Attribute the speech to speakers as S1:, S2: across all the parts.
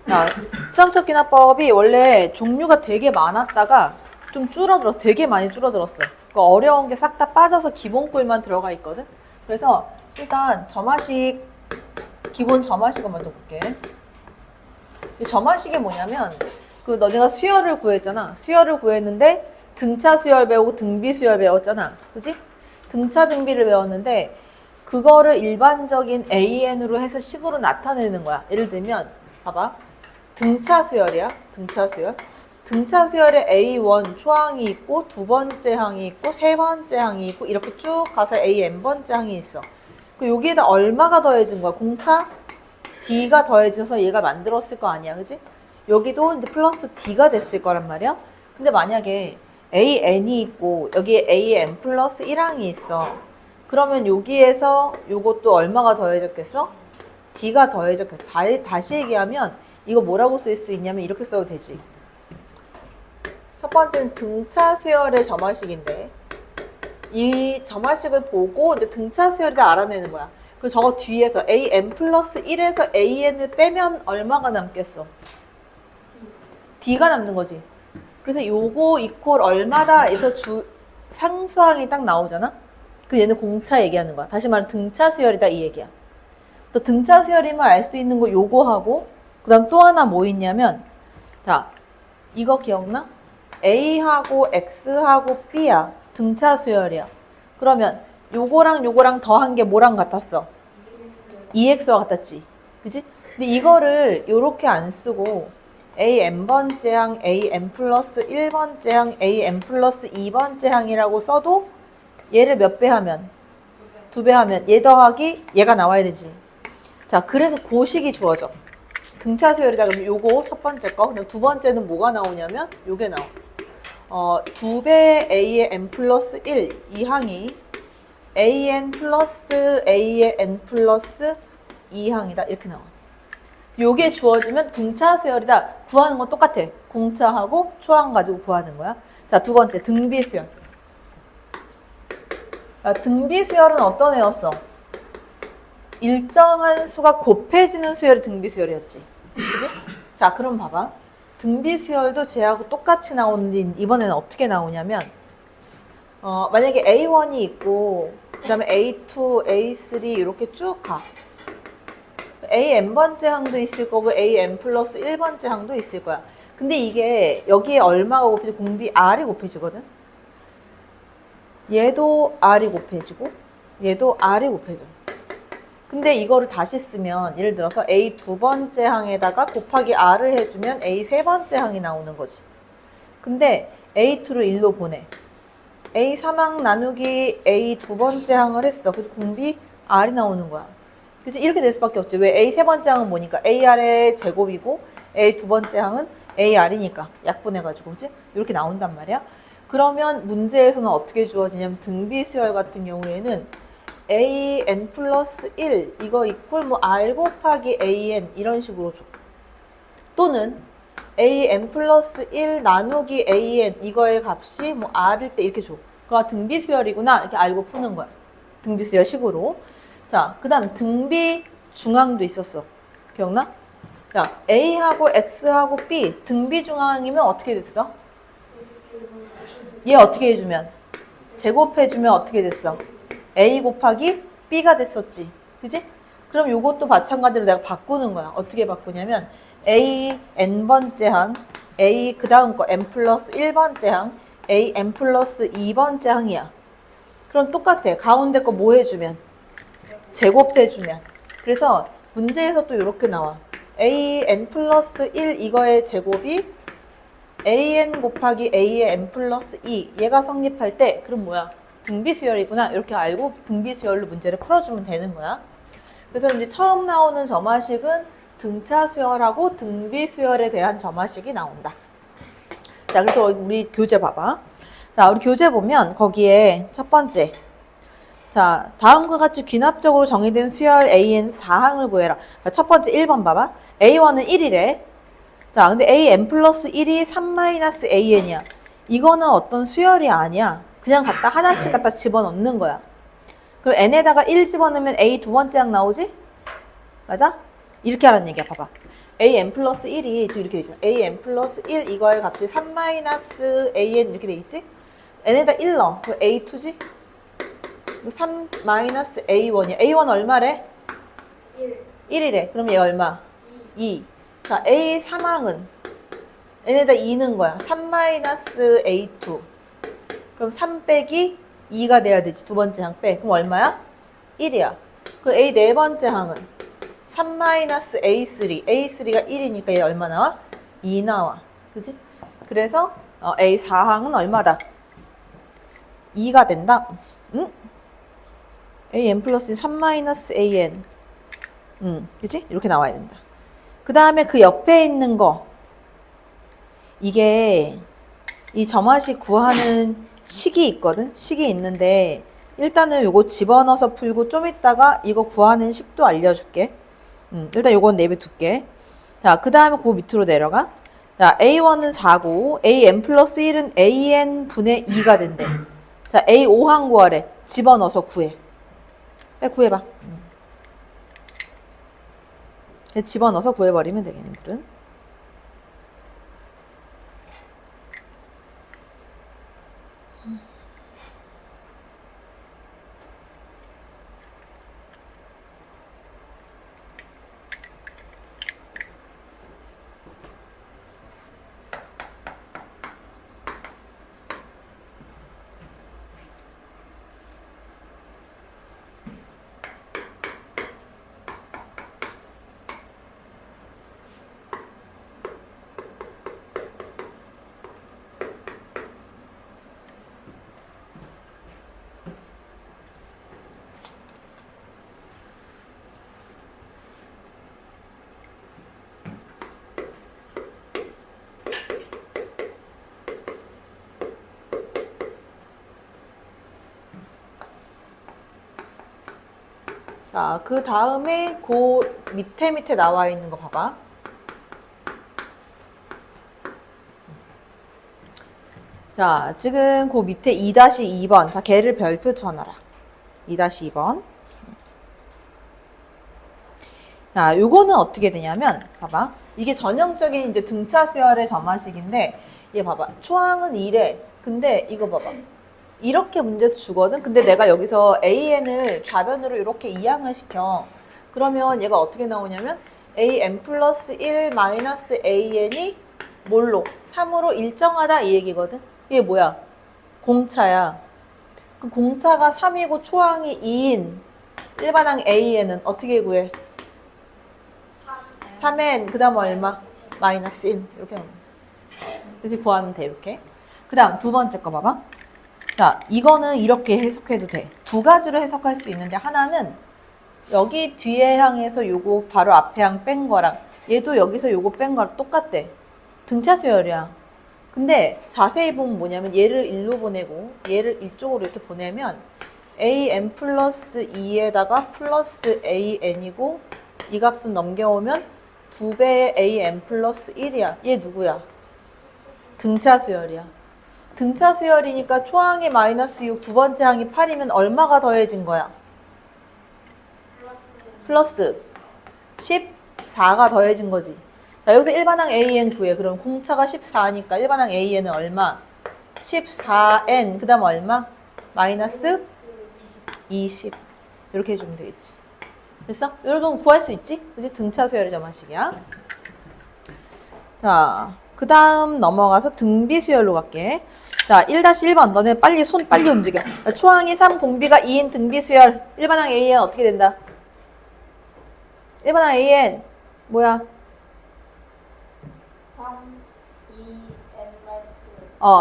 S1: 자, 수학적 기납법이 원래 종류가 되게 많았다가 좀 줄어들었어. 되게 많이 줄어들었어. 그러니까 어려운 게 싹 다 빠져서 기본꼴만 들어가 있거든. 그래서 일단 점화식, 기본 점화식을 먼저 볼게. 이 점화식이 뭐냐면 그 너네가 수열을 구했잖아. 수열을 구했는데 등차 수열 배우고 등비 수열 배웠잖아. 그지? 등차 등비를 배웠는데 그거를 일반적인 AN으로 해서 식으로 나타내는 거야. 예를 들면 봐봐. 등차 수열이야. 등차 수열. 등차 수열에 A1 초항이 있고 두 번째 항이 있고 세 번째 항이 있고 이렇게 쭉 가서 AN번째 항이 있어. 그 여기에다 얼마가 더해진 거야? 공차 D가 더해져서 얘가 만들었을 거 아니야. 그지? 여기도 이제 플러스 D가 됐을 거란 말이야. 근데 만약에 AN이 있고 여기에 AN 플러스 1항이 있어. 그러면 여기에서 요것도 얼마가 더해졌겠어? D가 더해졌겠어. 다시 얘기하면 이거 뭐라고 쓸 수 있냐면 이렇게 써도 되지. 첫 번째는 등차 수열의 점화식인데 이 점화식을 보고 이제 등차 수열을 알아내는 거야. 그리고 저거 뒤에서 AN 플러스 1에서 AN을 빼면 얼마가 남겠어? D가 남는 거지. 그래서 요거 이퀄 얼마다 해서 상수항이 딱 나오잖아? 그 얘는 공차 얘기하는 거야. 다시 말하면 등차 수열이다 이 얘기야. 또 등차 수열임을 알 수 있는 거 요거하고 그 다음 또 하나 뭐 있냐면 자 이거 기억나? A하고 X하고 B야. 등차 수열이야. 그러면 요거랑 요거랑 더한 게 뭐랑 같았어? EX와 같았지. 그지? 근데 이거를 요렇게 안 쓰고 AN번째 항, AN 플러스 1번째 항, AN 플러스 2번째 항이라고 써도 얘를 몇 배 하면? 2배 하면 얘 더하기 얘가 나와야 되지. 자, 그래서 고식이 주어져. 등차 수열이다 그러면 요거 첫 번째 거. 그냥 두 번째는 뭐가 나오냐면 요게 나와. 2배 A의 N 플러스 1 이 항이 AN 플러스 A의 N 플러스 2항이다. 이렇게 나와. 요게 주어지면 등차 수열이다. 구하는 건 똑같아. 공차하고 초항 가지고 구하는 거야. 자, 두 번째 등비 수열. 등비 수열은 어떤 애였어? 일정한 수가 곱해지는 수열이 등비 수열이었지. 그지? 자, 그럼 봐봐. 등비 수열도 쟤하고 똑같이 나오는데 이번에는 어떻게 나오냐면 만약에 A1이 있고 그 다음에 A2, A3 이렇게 쭉 가. AN번째 항도 있을 거고 AN 플러스 1번째 항도 있을 거야. 근데 이게 여기에 얼마가 곱해지고 공비 R이 곱해지거든. 얘도 R이 곱해지고 얘도 R이 곱해져. 근데 이거를 다시 쓰면 예를 들어서 A 두 번째 항에다가 곱하기 R을 해주면 A 세 번째 항이 나오는 거지. 근데 A2를 1로 보내. A 3항 나누기 A 두 번째 항을 했어. 그래서 공비 R이 나오는 거야. 그래서 이렇게 될 수밖에 없지. 왜? A 세 번째 항은 뭐니까? AR의 제곱이고 A 두 번째 항은 AR이니까 약분해가지고 그치? 이렇게 나온단 말이야. 그러면 문제에서는 어떻게 주어지냐면 등비 수열 같은 경우에는 AN 플러스 1 이거 이퀄 뭐 R 곱하기 AN 이런 식으로 줘. 또는 AN 플러스 1 나누기 AN 이거의 값이 뭐 R일 때 이렇게 줘. 그거 등비 수열이구나 이렇게 알고 푸는 거야. 등비 수열 식으로. 자, 그 다음 등비 중항도 있었어. 기억나? 자, A하고 X하고 B 등비 중항이면 어떻게 됐어? 얘 어떻게 해주면? 제곱해주면 어떻게 됐어? A 곱하기 B가 됐었지. 그지? 그럼 요것도 마찬가지로 내가 바꾸는 거야. 어떻게 바꾸냐면 A N번째 항, A 그 다음 거 N 플러스 1번째 항, A N 플러스 2번째 항이야. 그럼 똑같아. 가운데 거 뭐 해주면? 제곱해주면. 그래서 문제에서 또 이렇게 나와. AN 플러스 1 이거의 제곱이 AN 곱하기 A의 N 플러스 2 얘가 성립할 때 그럼 뭐야? 등비 수열이구나 이렇게 알고 등비 수열로 문제를 풀어주면 되는 거야. 그래서 이제 처음 나오는 점화식은 등차 수열하고 등비 수열에 대한 점화식이 나온다. 자, 그래서 우리 교재 봐봐. 자, 우리 교재 보면 거기에 첫 번째 자, 다음과 같이 귀납적으로 정의된 수열 AN 4항을 구해라. 자, 첫 번째 1번 봐봐. A1은 1이래. 자, 근데 AN 플러스 1이 3-AN이야. 이거는 어떤 수열이 아니야. 그냥 갖다 하나씩 갖다 집어넣는 거야. 그럼 N에다가 1 집어넣으면 A 두 번째 항 나오지? 맞아? 이렇게 하라는 얘기야. 봐봐. an 플러스 1이 지금 이렇게 되죠. an 플러스 1 이거의 값이 3 마이너스 an 이렇게 돼 있지? n에다 1 넣어. 그 a2지? 3 마이너스 a1이야. a1 얼마래? 1이래. 그럼 얘 얼마? 2. 자, a 상항은 n에다 2 넣은 거야. 3 마이너스 a2. 그럼 3 빼기 2가 돼야 되지. 두 번째 항 빼. 그럼 얼마야? 1이야. 그 a 네 번째 항은 3 마이너스 a3. a3가 1이니까 얘 얼마 나와? 2 나와. 그지? 그래서 a 4항은 얼마다? 2가 된다. 응? an 플러스 3 마이너스 an. 그치? 이렇게 나와야 된다. 그 다음에 그 옆에 있는 거. 이게 이 점화식 구하는 식이 있거든? 식이 있는데 일단은 요거 집어넣어서 풀고 좀 이따가 이거 구하는 식도 알려줄게. 일단 요건 내비둘게. 자, 그 다음에 그 밑으로 내려가. 자, A1은 4고 AN 플러스 1은 AN 분의 2가 된대. 자, A5항 구하래. 집어넣어서 구해. 빨리 구해봐. 집어넣어서 구해버리면 되겠네들은. 자, 그 다음에 그 밑에 나와 있는 거 봐봐. 자, 지금 그 밑에 2-2번. 자, 걔를 별표 쳐놔라. 2-2번. 자, 요거는 어떻게 되냐면, 봐봐. 이게 전형적인 이제 등차 수열의 점화식인데, 얘 봐봐. 초항은 1에. 근데 이거 봐봐. 이렇게 문제에서 주거든? 근데 내가 여기서 AN을 좌변으로 이렇게 이항을 시켜. 그러면 얘가 어떻게 나오냐면 AN 플러스 1 마이너스 AN이 뭘로? 3으로 일정하다 이 얘기거든? 이게 뭐야? 공차야. 그 공차가 3이고 초항이 2인 일반항 AN은 어떻게 구해? 3N 그 다음 얼마? 마이너스 1 이렇게 하면 그래서 구하면 돼 이렇게. 그 다음 두 번째 거 봐봐. 자, 이거는 이렇게 해석해도 돼. 두 가지로 해석할 수 있는데 하나는 여기 뒤에 항에서 요거 바로 앞에 항 뺀 거랑 얘도 여기서 요거 뺀 거랑 똑같대. 등차 수열이야. 근데 자세히 보면 뭐냐면 얘를 일로 보내고 얘를 이쪽으로 이렇게 보내면 AN 플러스 2에다가 플러스 AN이고 이 값은 넘겨오면 2배의 AN 플러스 1이야. 얘 누구야? 등차 수열이야. 등차 수열이니까 초항이 마이너스 6, 두 번째 항이 8이면 얼마가 더해진 거야? 플러스 14가 더해진 거지. 자, 여기서 일반항 AN 구해. 그럼 공차가 14니까 일반항 AN은 얼마? 14N. 그 다음 얼마? 마이너스 20. 이렇게 해주면 되겠지. 됐어? 이렇게 구할 수 있지? 그치? 등차 수열의 점화식이야. 자, 그 다음 넘어가서 등비 수열로 갈게. 자, 1-1번. 너네 빨리 손 빨리 움직여. 초항이 3, 공비가 2인 등비 수열. 일반항 AN 어떻게 된다? 일반항 AN 뭐야?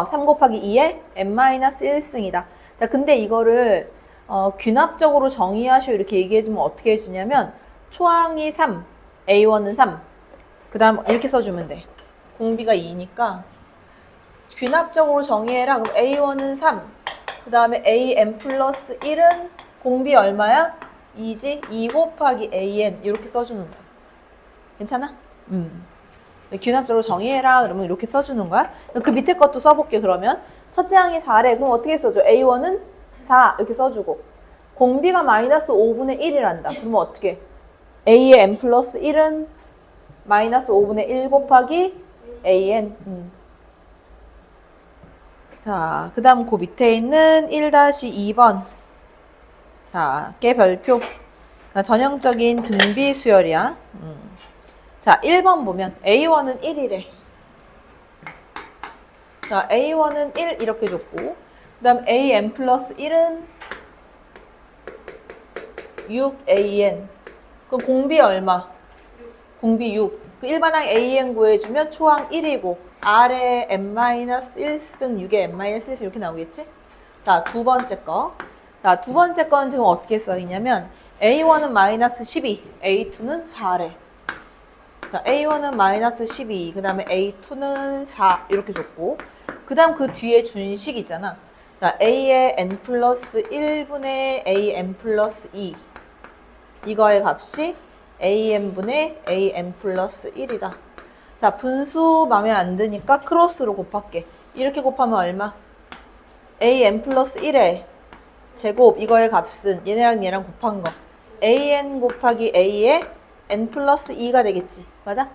S1: 3 곱하기 2에 n-1승이다. 자, 근데 이거를 귀납적으로 정의하시오 이렇게 얘기해주면 어떻게 해주냐면 초항이 3, A1은 3. 그 다음 이렇게 써주면 돼. 공비가 2니까 귀납적으로 정의해라. 그럼 A1은 3. 그 다음에 AN 플러스 1은 공비 얼마야? 2지? 2 곱하기 AN 이렇게 써주는 거야. 괜찮아? 귀납적으로 정의해라. 그러면 이렇게 써주는 거야. 그 밑에 것도 써볼게 그러면. 첫째 항이 4래. 그럼 어떻게 써줘? A1은 4 이렇게 써주고 공비가 마이너스 5분의 1이란다. 그러면 어떻게? A의 n 플러스 1은 마이너스 5분의 1 곱하기 AN. 자, 그 다음 그 밑에 있는 1-2번. 자, 깨 별표. 자, 전형적인 등비 수열이야. 자, 1번 보면 A1은 1이래. 자, A1은 1 이렇게 줬고, 그 다음 AN 플러스 1은 6AN. 그럼 공비 얼마? 공비 6. 그 일반항 AN 구해주면 초항 1이고, R에 n-1승, 6에 n-1승 이렇게 나오겠지? 자, 두 번째 거. 자, 두 번째 거는 지금 어떻게 써있냐면, A1은 마이너스 12, A2는 4래. 자, A1은 마이너스 12, 그 다음에 A2는 4, 이렇게 줬고, 그 다음 그 뒤에 준식 있잖아. 자, A의 n 플러스 1분의 AN 플러스 2. 이거의 값이 AN분의 AN 플러스 1이다. 자, 분수 마음에 안 드니까 크로스로 곱할게. 이렇게 곱하면 얼마? AN 플러스 1의 제곱, 이거의 값은 얘네랑 얘랑 곱한 거. AN 곱하기 A의 N 플러스 2가 되겠지. 맞아?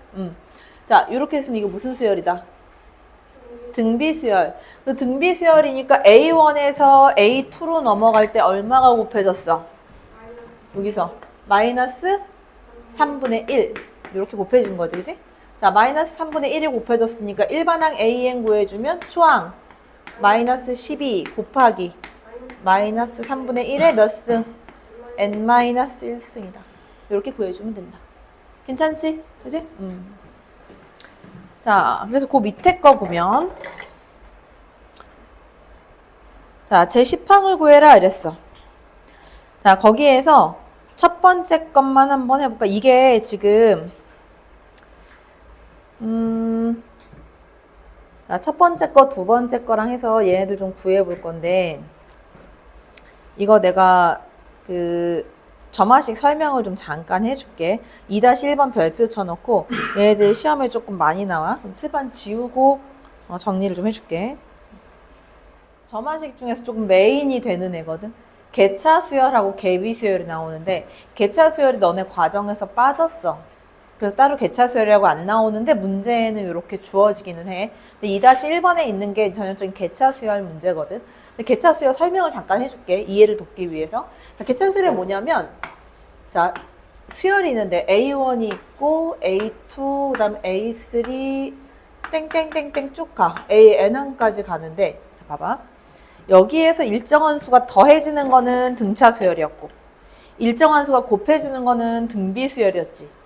S1: 자, 이렇게 했으면 이거 무슨 수열이다? 등비수열. 그 등비수열이니까 A1에서 A2로 넘어갈 때 얼마가 곱해졌어? 여기서 마이너스 3분의 1 이렇게 곱해진 거지, 그치? 자, 마이너스 3분의 1이 곱해졌으니까 일반항 AN 구해주면 초항 마이너스 12 곱하기 마이너스 3분의 1의 몇 승? n-1승이다. 이렇게 구해주면 된다. 괜찮지? 그치? 자, 그래서 그 밑에 거 보면 자, 제10항을 구해라 이랬어. 자, 거기에서 첫 번째 것만 한번 해볼까? 이게 지금 자, 첫 번째 거, 두 번째 거랑 해서 얘네들 좀 구해볼 건데 이거 내가 그 점화식 설명을 좀 잠깐 해줄게. 2-1번 별표 쳐놓고 얘네들 시험에 조금 많이 나와. 그럼 7번 지우고 정리를 좀 해줄게. 점화식 중에서 조금 메인이 되는 애거든. 개차 수열하고 개비 수열이 나오는데 개차 수열이 너네 과정에서 빠졌어. 그래서 따로 개차 수열이라고 안 나오는데 문제는 이렇게 주어지기는 해. 근데 2-1번에 있는 게 전형적인 개차 수열 문제거든. 개차 수열 설명을 잠깐 해줄게. 이해를 돕기 위해서. 자, 개차 수열이 뭐냐면, 자, 수열이 있는데 A1이 있고 A2, 그다음 A3, 땡땡땡땡 쭉 가. AN1까지 가는데, 자, 봐봐. 여기에서 일정한 수가 더해지는 거는 등차 수열이었고, 일정한 수가 곱해지는 거는 등비 수열이었지.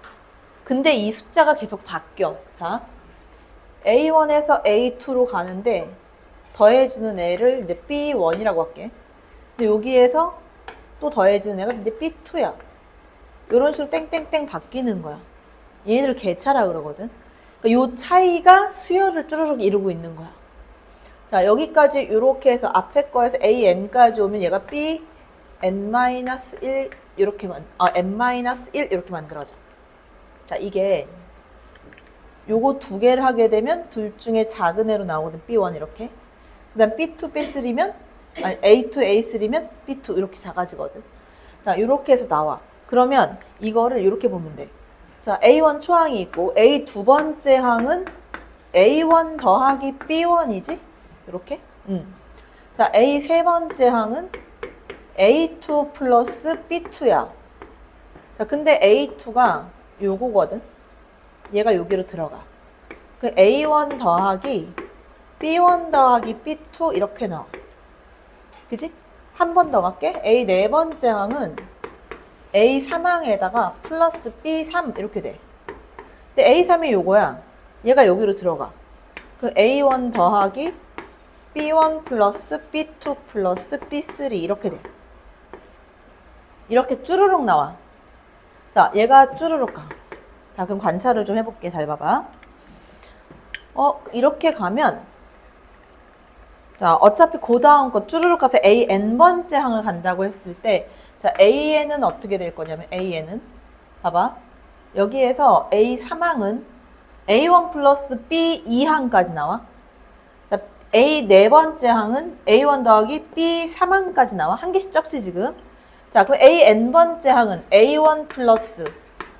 S1: 근데 이 숫자가 계속 바뀌어. 자, A1에서 A2로 가는데 더해지는 애를 이제 B1이라고 할게. 근데 여기에서 또 더해지는 애가 이제 B2야. 이런 식으로 땡땡땡 바뀌는 거야. 얘네들 개차라 그러거든. 그러니까 요 차이가 수열을 쭈르륵 이루고 있는 거야. 자, 여기까지 이렇게 해서 앞에 거에서 AN까지 오면 얘가 B, N-1 이렇게 N-1 이렇게 만들어져. 자, 이게 요거 두 개를 하게 되면 둘 중에 작은 애로 나오거든. B1 이렇게. 그 다음 B2, B3면 아니 A2, A3면 B2 이렇게 작아지거든. 자, 이렇게 해서 나와. 그러면 이거를 이렇게 보면 돼. 자, A1 초항이 있고 A 두 번째 항은 A1 더하기 B1이지? 이렇게? 자, A 세 번째 항은 A2 플러스 B2야. 자, 근데 A2가 요거거든. 얘가 여기로 들어가. 그 A1 더하기 B1 더하기 B2 이렇게 나와. 그지? 한 번 더 갈게. A 네 번째 항은 A 3항에다가 플러스 B3 이렇게 돼. 근데 A3이 요거야. 얘가 여기로 들어가. 그 A1 더하기 B1 플러스 B2 플러스 B3 이렇게 돼. 이렇게 쭈르륵 나와. 자, 얘가 쭈르륵 가. 자, 그럼 관찰을 좀 해볼게. 잘 봐봐. 이렇게 가면, 자, 어차피 그 다음 거 쭈르륵 가서 A n번째 항을 간다고 했을 때, 자, AN은 어떻게 될 거냐면, AN은, 봐봐. 여기에서 A 3항은 A1 플러스 B 2항까지 나와. 자, A 네 번째 항은 A1 더하기 B 3항까지 나와. 한 개씩 적지, 지금. 자, 그럼 A n번째 항은 A1 플러스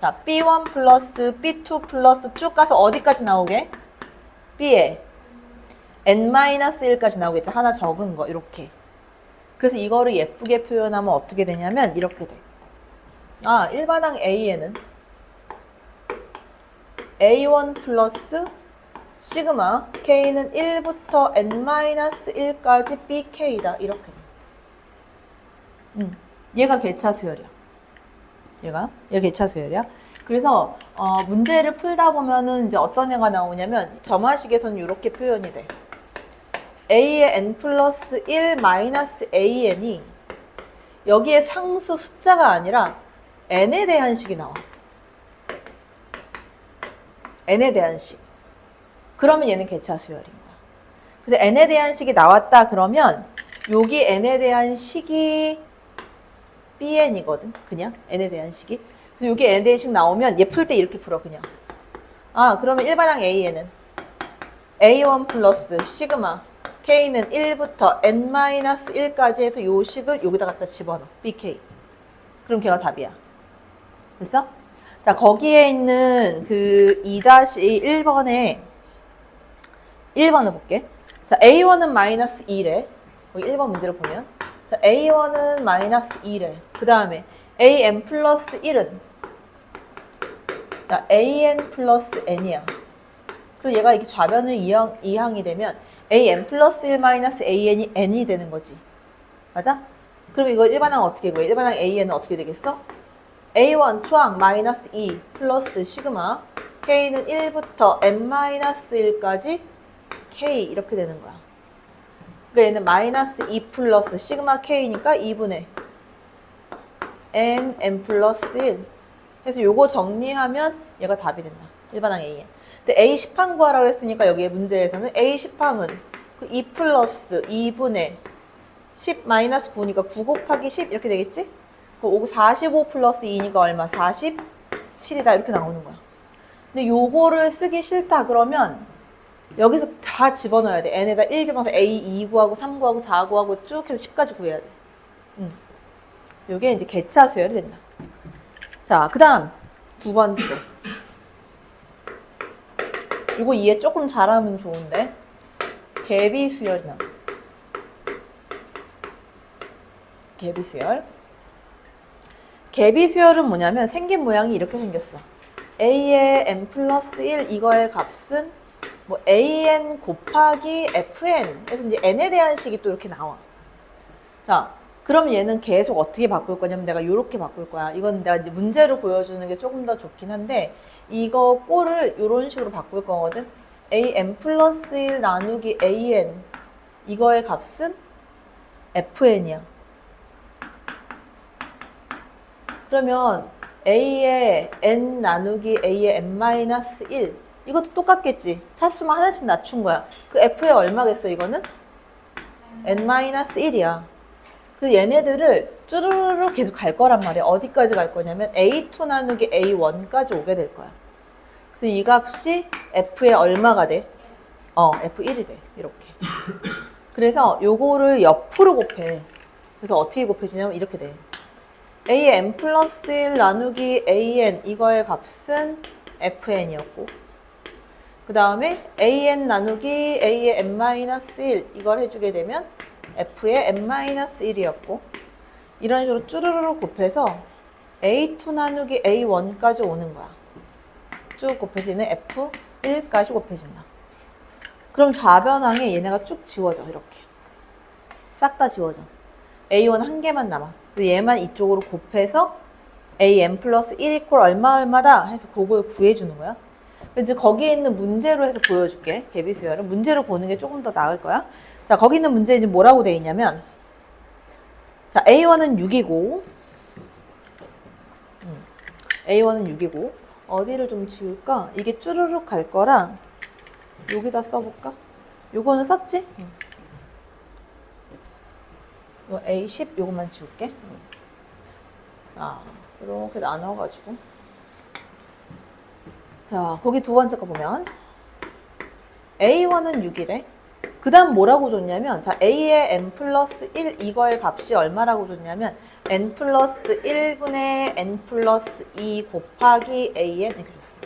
S1: 자, B1 플러스 B2 플러스 쭉 가서 어디까지 나오게? B에 n-1까지 나오겠죠. 하나 적은 거 이렇게. 그래서 이거를 예쁘게 표현하면 어떻게 되냐면 이렇게 돼. 아, 일반항 A에는 A1 플러스 시그마 K는 1부터 n-1까지 BK다. 이렇게 돼. 얘가 개차 수열이야. 얘가 개차 수열이야. 그래서 문제를 풀다 보면은 이제 어떤 애가 나오냐면 점화식에서는 이렇게 표현이 돼. A의 n 플러스 1 마이너스 AN이 여기에 상수 숫자가 아니라 n에 대한 식이 나와. n에 대한 식. 그러면 얘는 개차 수열인 거야. 그래서 n에 대한 식이 나왔다 그러면 여기 n에 대한 식이 bn이거든. 그냥 n에 대한 식이. 그래서 여기 n에 대한 식 나오면 얘 풀 때 이렇게 풀어 그냥. 아, 그러면 일반항 A에는 A1 플러스 시그마 K는 1부터 n-1까지 해서 요 식을 여기다 갖다 집어넣어. BK. 그럼 걔가 답이야. 됐어? 자, 거기에 있는 그 2-1번에 1번을 볼게. 자, A1은 마이너스 2래. 거기 1번 문제를 보면. 자, A1은 마이너스 2래. 그 다음에 AN 플러스 1은 자, AN 플러스 N이야. 그리고 얘가 이렇게 좌변을 이항이 되면 AN 플러스 1 마이너스 AN이 N이 되는 거지. 맞아? 그럼 이거 일반항 어떻게 구해? 일반항 AN은 어떻게 되겠어? A1 초항 마이너스 2 플러스 시그마 K는 1부터 n-1까지 K 이렇게 되는 거야. 그러니까 얘는 마이너스 2 플러스 시그마 K니까 2분의 n 플러스 1 해서 요거 정리하면 얘가 답이 된다. 일반항 AN. 근데 A 10항 구하라고 했으니까 여기 문제에서는 A 10항은 그 2 플러스 2분의 10 마이너스 9니까 9 곱하기 10 이렇게 되겠지? 45 플러스 2니까 얼마? 47이다 이렇게 나오는 거야. 근데 요거를 쓰기 싫다 그러면 여기서 다 집어넣어야 돼. n에다 1 집어넣어서 A 2 구하고 3 구하고 4 구하고 쭉 해서 10까지 구해야 돼. 요게 이제 개차 수열이 된다. 자, 그 다음 두 번째. 이거 이해 조금 잘하면 좋은데 개비 수열이 나와. 개비 수열. 개비 수열은 뭐냐면 생긴 모양이 이렇게 생겼어. A의 n 플러스 1 이거의 값은 뭐 AN 곱하기 FN. 그래서 이제 n에 대한 식이 또 이렇게 나와. 자, 그럼 얘는 계속 어떻게 바꿀 거냐면 내가 이렇게 바꿀 거야. 이건 내가 이제 문제로 보여주는 게 조금 더 좋긴 한데 이거 꼴을 이런 식으로 바꿀 거거든. AN 플러스 1 나누기 AN 이거의 값은 FN이야. 그러면 A의 n 나누기 A의 n-1 이것도 똑같겠지. 차수만 하나씩 낮춘 거야. 그 F의 얼마겠어 이거는? n-1이야. 그 얘네들을 쭈르르 계속 갈 거란 말이야. 어디까지 갈 거냐면 A2 나누기 A1까지 오게 될 거야. 그래서 이 값이 F의 얼마가 돼? F1이 돼. 이렇게. 그래서 요거를 옆으로 곱해. 그래서 어떻게 곱해주냐면 이렇게 돼. A의 n 플러스 1 나누기 AN 이거의 값은 FN이었고 그 다음에 AN 나누기 A의 n-1 이걸 해주게 되면 F의 n-1이었고 이런 식으로 쭈르르 곱해서 A2 나누기 A1까지 오는 거야. 쭉 곱해지는 F1까지 곱해진다. 그럼 좌변항에 얘네가 쭉 지워져. 이렇게 싹 다 지워져. A1 한 개만 남아. 그리고 얘만 이쪽으로 곱해서 AN 플러스 1 이퀄 얼마다 해서 그걸 구해주는 거야. 이제 거기에 있는 문제로 해서 보여줄게. 개비수열을 문제로 보는 게 조금 더 나을 거야. 자, 거기 있는 문제 이제 뭐라고 돼 있냐면, 자, A1은 6이고, A1은 6이고, 어디를 좀 지울까? 이게 쭈르륵 갈 거랑, 여기다 써볼까? 요거는 썼지? 요 A10 요것만 지울게. 자, 이렇게 나눠가지고. 자, 거기 두 번째 거 보면 A1은 6이래. 그 다음 뭐라고 줬냐면 자 A의 n 플러스 1 이거의 값이 얼마라고 줬냐면 n 플러스 1분의 n 플러스 2 곱하기 an 이렇게 줬어.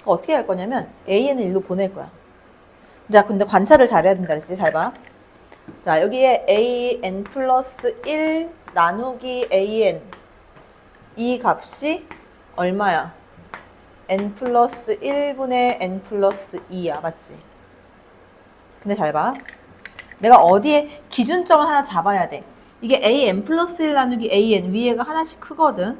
S1: 어떻게 할 거냐면 an을 일로 보낼 거야. 자, 근데 관찰을 잘해야 된다 그랬지? 잘 봐. 자, 여기에 an 플러스 1 나누기 an 이 값이 얼마야? n 플러스 1분의 n 플러스 2야. 맞지? 근데 잘 봐. 내가 어디에 기준점을 하나 잡아야 돼. 이게 an 플러스 1 나누기 an 위에가 하나씩 크거든.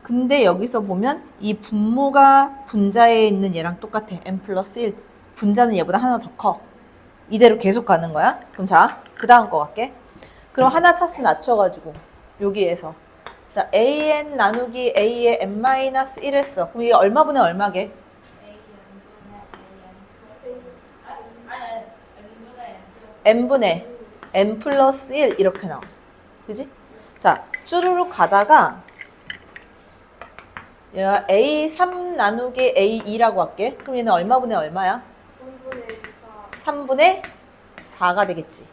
S1: 근데 여기서 보면 이 분모가 분자에 있는 얘랑 똑같아. n 플러스 1. 분자는 얘보다 하나 더 커. 이대로 계속 가는 거야. 그럼 자, 그 다음 거 갈게. 그럼 하나 차수 낮춰가지고 여기에서 자, an 나누기 a의 n-1 했어. 그럼 이게 얼마분의 얼마게? n분의 n 플러스 1 이렇게 나와. 그지? 자, 쭈루룩 가다가 얘가 a3 나누기 a2라고 할게. 그럼 얘는 얼마분의 얼마야? 3분의 4가 되겠지.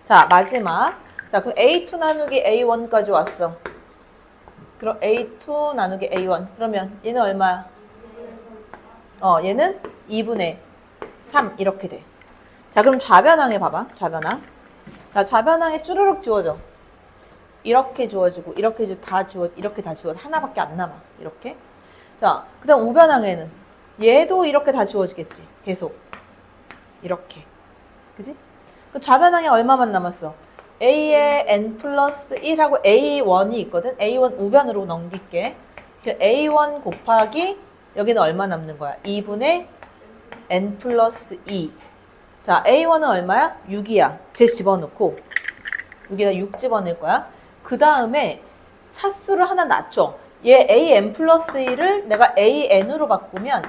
S1: 자, 마지막. 자, 그럼 a2 나누기 a1까지 왔어. 그럼 a2 나누기 a1. 그러면 얘는 얼마야? 얘는 2분의 3 이렇게 돼. 자, 그럼 좌변항에 봐봐. 좌변항. 자, 좌변항에 쭈루룩 지워져. 이렇게 지워지고 이렇게 다 지워, 이렇게 다 지워. 하나밖에 안 남아. 이렇게. 자, 그다음 우변항에는 얘도 이렇게 다 지워지겠지. 계속. 이렇게. 그지? 그 좌변항에 얼마만 남았어? a의 n 플러스 1하고 a1이 있거든. a1 우변으로 넘길게. 그 a1 곱하기 여기는 얼마 남는 거야? 2분의 n 플러스 2. 자, a1은 얼마야? 6이야. 쟤 집어넣고 여기다 6 집어넣을 거야. 그 다음에 차수를 하나 낮춰. 얘 an 플러스 1을 내가 an으로 바꾸면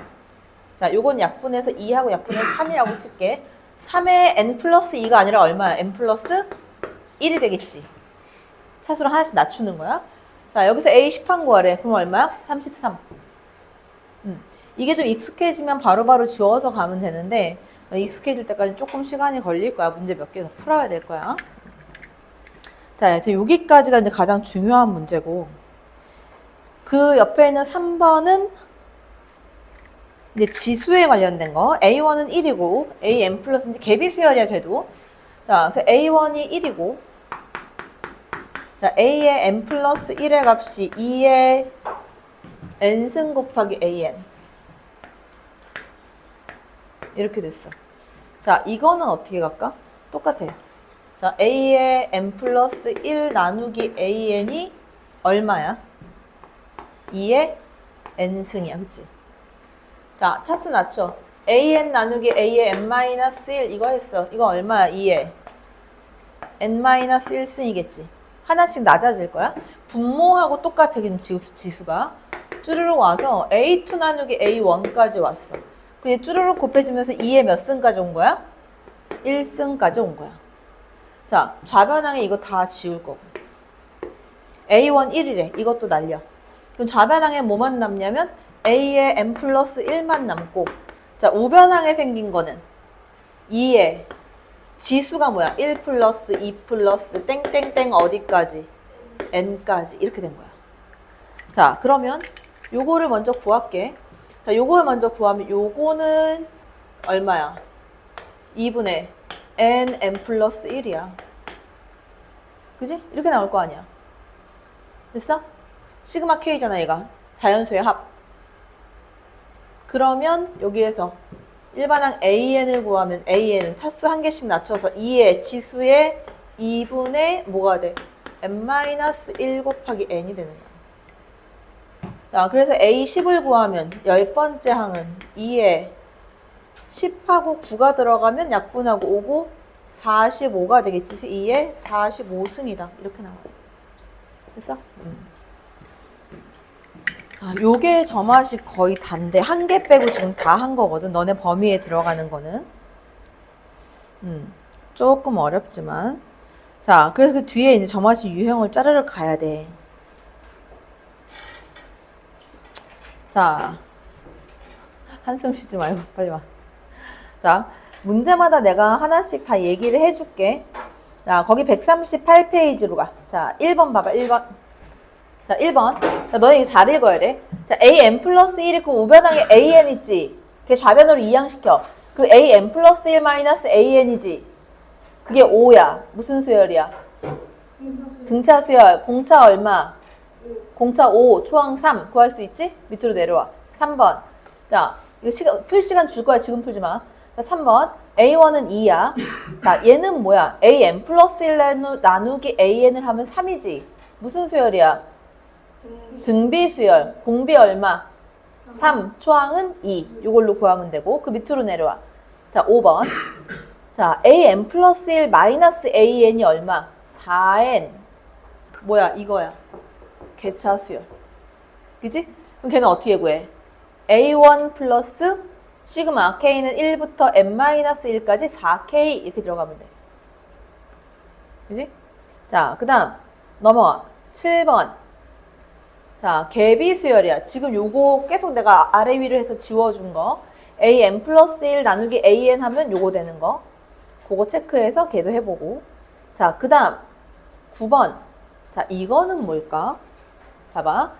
S1: 자, 요건 약분해서 2하고 약분해서 3이라고 쓸게. 3의 n 플러스 2가 아니라 얼마야? n 플러스 1이 되겠지. 차수를 하나씩 낮추는 거야. 자, 여기서 a 10한 구하래. 그럼 얼마야? 33. 이게 좀 익숙해지면 바로바로 지워서 가면 되는데 익숙해질 때까지 조금 시간이 걸릴 거야. 문제 몇 개 더 풀어야 될 거야. 자, 그래서 여기까지가 이제 가장 중요한 문제고 그 옆에 있는 3번은 이제 지수에 관련된 거. A1은 1이고 AN 플러스 이제 개비수열이야 걔도. 자, 그래서 A1이 1이고 자, A의 n 플러스 1의 값이 2의 n승 곱하기 AN 이렇게 됐어. 자, 이거는 어떻게 갈까? 똑같아. 자, A의 n 플러스 1 나누기 AN이 얼마야? 2의 n승이야. 그치? 자, 차수 낮춰. AN 나누기 A의 n-1 이거 했어. 이거 얼마야? 2의 n-1승이겠지. 하나씩 낮아질 거야. 분모하고 똑같아. 지금 지수가. 쭈르륵 와서 A2 나누기 A1까지 왔어. 그냥 쭈르륵 곱해지면서 2의 몇 승까지 온 거야? 1승까지 온 거야. 자, 좌변항에 이거 다 지울 거고. A1 1이래. 이것도 날려. 그럼 좌변항에 뭐만 남냐면 A의 n 플러스 1만 남고 자, 우변항에 생긴 거는 2의 지수가 뭐야? 1 플러스 2 플러스 땡땡땡 어디까지? n까지 이렇게 된 거야. 자, 그러면 요거를 먼저 구할게. 자, 요거를 먼저 구하면 요거는 얼마야? 2분의 n 플러스 1이야. 그지? 이렇게 나올 거 아니야. 됐어? 시그마 k잖아 얘가. 자연수의 합. 그러면 여기에서 일반항 AN을 구하면 AN은 차수 한 개씩 낮춰서 2의 지수의 2분의 뭐가 돼? n-1 곱하기 n이 되는 거야. 자, 그래서 A10을 구하면 10번째 항은 2의 10하고 9가 들어가면 약분하고 5고 45가 되겠지. 2의 45승이다. 이렇게 나와요. 됐어? 자, 요게 저 맛이 거의 단데 한 개 빼고 지금 다 한 거거든. 너네 범위에 들어가는 거는. 조금 어렵지만. 자, 그래서 그 뒤에 이제 저 맛이 유형을 짜르르 가야 돼. 자, 한숨 쉬지 말고 빨리 와. 자, 문제마다 내가 하나씩 다 얘기를 해줄게. 자, 거기 138페이지로 가. 자, 1번 봐봐, 1번. 자, 1번. 자, 너네 이거 잘 읽어야 돼. 자, an 플러스 1 있고 우변항에 an 있지. 걔 좌변으로 이항시켜. 그 an 플러스 1 마이너스 an이지. 그게 5야. 무슨 수열이야? 등차 수열. 공차 얼마? 공차 5, 초항 3 구할 수 있지? 밑으로 내려와. 3번. 자, 이거 풀 시간 줄 거야. 지금 풀지 마. 자, 3번. A1은 2야. 자, 얘는 뭐야? AN 플러스 1 나누기 AN을 하면 3이지. 무슨 수열이야? 등비 수열. 공비 얼마? 3. 초항은 2. 이걸로 구하면 되고 그 밑으로 내려와. 자, 5번. 자, AN 플러스 1 마이너스 AN이 얼마? 4N. 뭐야? 이거야. 개차 수열. 그지? 그럼 걔는 어떻게 구해? A1 플러스 시그마 K는 1부터 n-1까지 4K 이렇게 들어가면 돼. 그지? 자, 그 다음 넘어와. 7번. 자, 개비 수열이야. 지금 요거 계속 내가 아래 위로 해서 지워준 거. AN 플러스 1 나누기 AN 하면 요거 되는 거. 그거 체크해서 걔도 해보고. 자, 그 다음 9번. 자, 이거는 뭘까? 봐봐.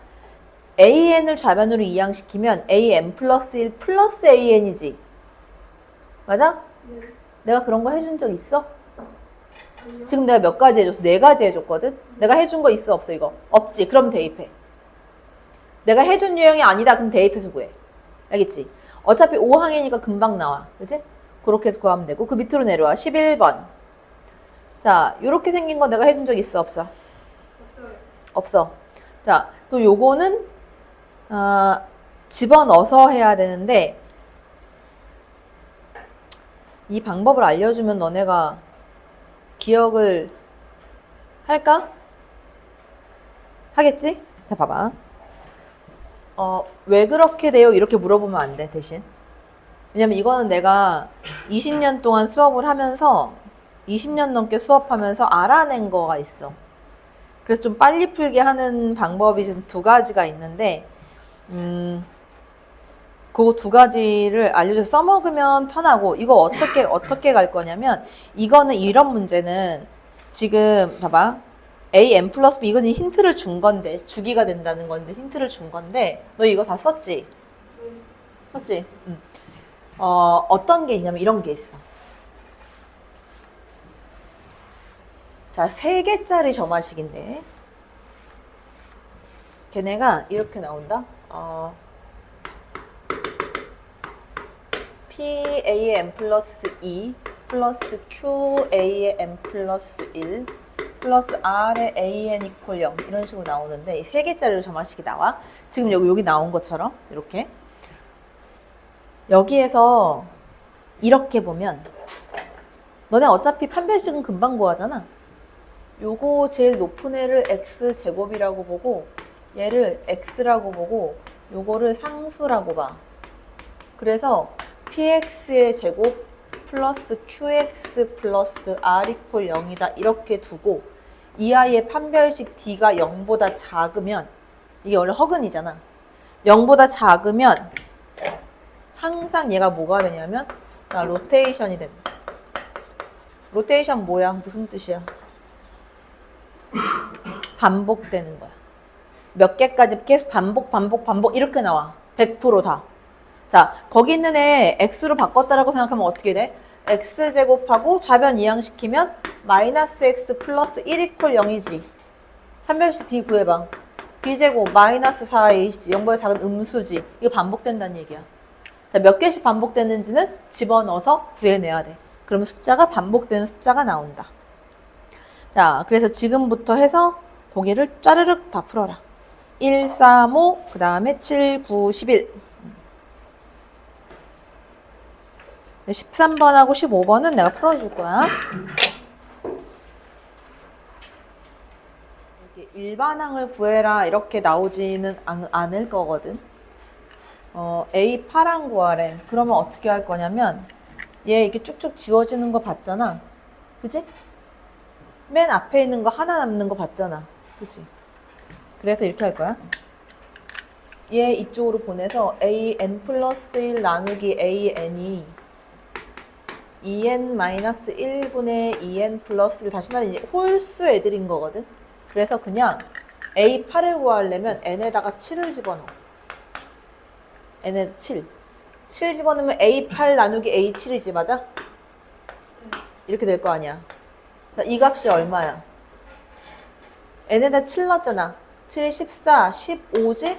S1: AN을 좌변으로 이항시키면 AN 플러스 1 플러스 AN이지. 맞아?
S2: 네.
S1: 내가 그런 거 해준 적 있어? 지금 내가 몇 가지 해줬어? 4가지 해줬거든? 내가 해준 거 있어? 없어? 이거? 없지. 그럼 대입해. 내가 해준 유형이 아니다. 그럼 대입해서 구해. 알겠지? 어차피 5항이니까 금방 나와. 그치? 그렇게 해서 구하면 되고 그 밑으로 내려와. 11번. 자, 요렇게 생긴 거 내가 해준 적 있어? 없어?
S2: 없어요.
S1: 없어. 자, 그럼 요거는 집어넣어서 해야 되는데 이 방법을 알려주면 너네가 기억을 할까? 하겠지? 자, 봐봐. 왜 그렇게 돼요? 이렇게 물어보면 안 돼, 대신. 왜냐면 이거는 내가 20년 동안 수업을 하면서 20년 넘게 수업하면서 알아낸 거가 있어. 그래서 좀 빨리 풀게 하는 방법이 지금 2가지가 있는데 그 2가지를 알려줘서 써먹으면 편하고 이거 어떻게 갈 거냐면 이거는 이런 문제는 지금 봐봐. AN 플러스 B 이거는 힌트를 준 건데 주기가 된다는 건데 힌트를 준 건데 너 이거 다 썼지? 썼지? 어떤 게 있냐면 이런 게 있어. 자, 3개짜리 점화식인데 걔네가 이렇게 나온다. PAN 플러스 2 플러스 QAN 플러스 1 플러스 R의 AN 이퀄 0 이런 식으로 나오는데 이 3개짜리로 점화식이 나와. 지금 여기 나온 것처럼 이렇게 여기에서 이렇게 보면 너네 어차피 판별식은 금방 구하잖아. 요거 제일 높은 애를 x제곱이라고 보고 얘를 x라고 보고 요거를 상수라고 봐. 그래서 px의 제곱 플러스 qx 플러스 r 이퀄 0이다 이렇게 두고 이 아이의 판별식 d가 0보다 작으면 이게 원래 허근이잖아. 0보다 작으면 항상 얘가 뭐가 되냐면 로테이션이 된다. 로테이션 뭐야? 무슨 뜻이야? 반복되는 거야. 몇 개까지 계속 반복 이렇게 나와. 100% 다. 자, 거기 있는 애 x로 바꿨다라고 생각하면 어떻게 돼? x제곱하고 좌변 이항시키면 마이너스 x 플러스 1 이퀄 0이지. 판별식 d 구해봐. b제곱 마이너스 4ac 0보다 작은 음수지. 이거 반복된다는 얘기야. 자, 몇 개씩 반복되는지는 집어넣어서 구해내야 돼. 그러면 숫자가 반복되는 숫자가 나온다. 자, 그래서 지금부터 해서 거기를 짜르륵 다 풀어라. 1, 3, 5, 그 다음에 7, 9, 11. 13번하고 15번은 내가 풀어줄 거야. 일반항을 구해라 이렇게 나오지는 않을 거거든. A8항 구하래. 그러면 어떻게 할 거냐면 얘 이렇게 쭉쭉 지워지는 거 봤잖아. 그치? 맨 앞에 있는 거 하나 남는 거 봤잖아. 그치? 그래서 이렇게 할 거야. 얘 이쪽으로 보내서 AN 플러스 1 나누기 AN이 2n-1분의 2n 플러스를 다시 말해 이제 홀수 애들인 거거든. 그래서 그냥 A8을 구하려면 n에다가 7을 집어넣어. n에 7. 7 집어넣으면 A8 나누기 A7이지, 맞아? 이렇게 될 거 아니야. 자, 이 값이 얼마야? n에다 7 넣었잖아. 7이 14, 15지?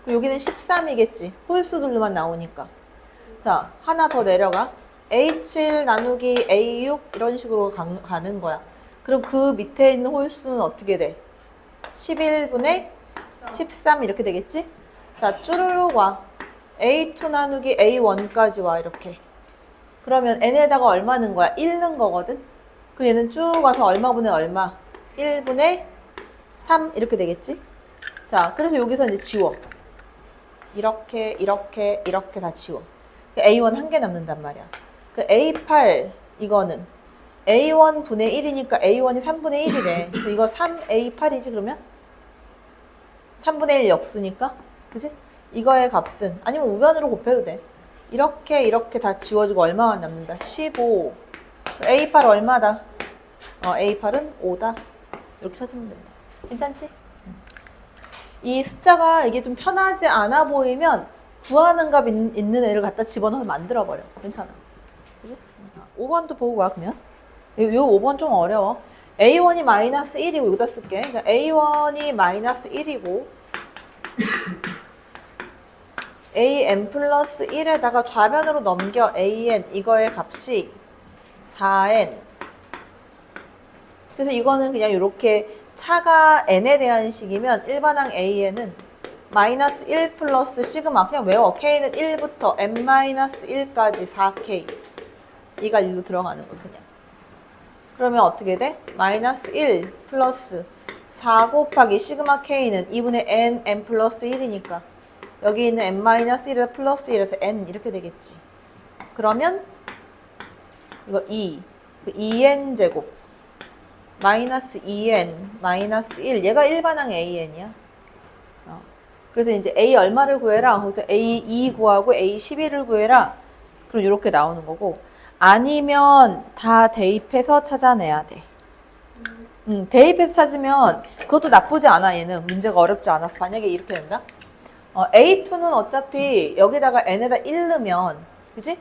S1: 여기는 13이겠지. 홀수들만 나오니까. 자, 하나 더 내려가. A7 나누기 A6 이런 식으로 가는 거야. 그럼 그 밑에 있는 홀수는 어떻게 돼? 11분의 13 이렇게 되겠지? 자, 쭈루룩 와. A2 나누기 A1까지 와, 이렇게. 그러면 n에다가 얼마 넣은 거야? 1 넣은 거거든? 그럼 얘는 쭉 와서 얼마분의 얼마? 1분의 3 이렇게 되겠지? 자, 그래서 여기서 이제 지워. 이렇게, 이렇게, 이렇게 다 지워. A1 한 개 남는단 말이야. 그 A8 이거는 A1 분의 1이니까 A1이 3분의 1이래. 이거 3A8이지 그러면? 3분의 1 역수니까? 그치? 이거의 값은 아니면 우변으로 곱해도 돼. 이렇게 이렇게 다 지워주고 얼마만 남는다? 15. A8 얼마다? A8은 5다. 이렇게 찾으면 된다. 괜찮지? 이 숫자가 이게 좀 편하지 않아 보이면 구하는 값 있는 애를 갖다 집어넣어서 만들어버려. 괜찮아. 그지? 5번도 보고 와, 그러면. 요 5번 좀 어려워. A1이 마이너스 1이고, 여기다 쓸게. 그러니까 A1이 마이너스 1이고, AN 플러스 1에다가 좌변으로 넘겨 AN, 이거의 값이 4N. 그래서 이거는 그냥 이렇게 차가 N에 대한 식이면 일반항 AN은 마이너스 1 플러스 시그마, 그냥 외워. K는 1부터 N-1까지 4K. 이가 1로 들어가는 거 그냥. 그러면 어떻게 돼? 마이너스 1 플러스 4 곱하기 시그마 K는 2분의 N 플러스 1이니까 여기 있는 N-1에서 플러스 1에서 N 이렇게 되겠지. 그러면 이거 2N 제곱 마이너스 2N 마이너스 1 얘가 일반항 AN이야. 그래서 이제 A 얼마를 구해라. 그래서 A2 구하고 A11을 구해라. 그럼 이렇게 나오는 거고, 아니면 다 대입해서 찾아내야 돼. 대입해서 찾으면 그것도 나쁘지 않아. 얘는 문제가 어렵지 않아서. 만약에 이렇게 된다. A2는 어차피 여기다가 n에다 1 넣으면, 그지?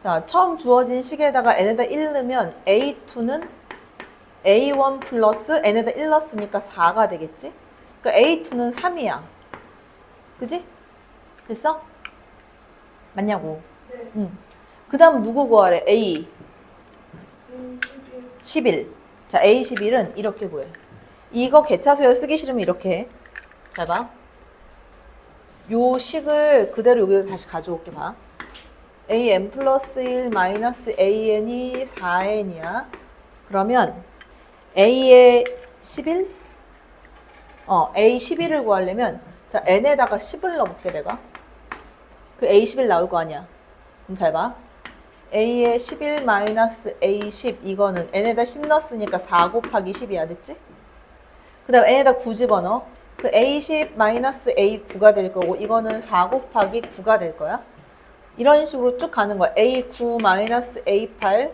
S1: 자, 처음 주어진 식에다가 n에다 1 넣으면 A2는 A1 플러스 n에다 1 넣었으니까 4가 되겠지? 그러니까 A2는 3이야. 그지? 됐어? 맞냐고?
S2: 네.
S1: 그 다음 누구 구하래? A 11. 자, A 11은 이렇게 구해. 이거 개차수에 쓰기 싫으면 이렇게 해. 잘 봐. 요 식을 그대로 여기로 다시 가져올게 봐. AN 플러스 1 마이너스 AN이 4N이야. 그러면 A의 11? A 11을 구하려면 자, N에다가 10을 넣어볼게 내가. 그 A 11 나올 거 아니야. 그럼 잘 봐. A의 11 마이너스 A 10 이거는 N에다 10 넣었으니까 4 곱하기 10이야. 됐지? 그 다음 N에다 9 집어넣어. 그 A 10 마이너스 A 9가 될 거고 이거는 4 곱하기 9가 될 거야. 이런 식으로 쭉 가는 거야. A 9 마이너스 A 8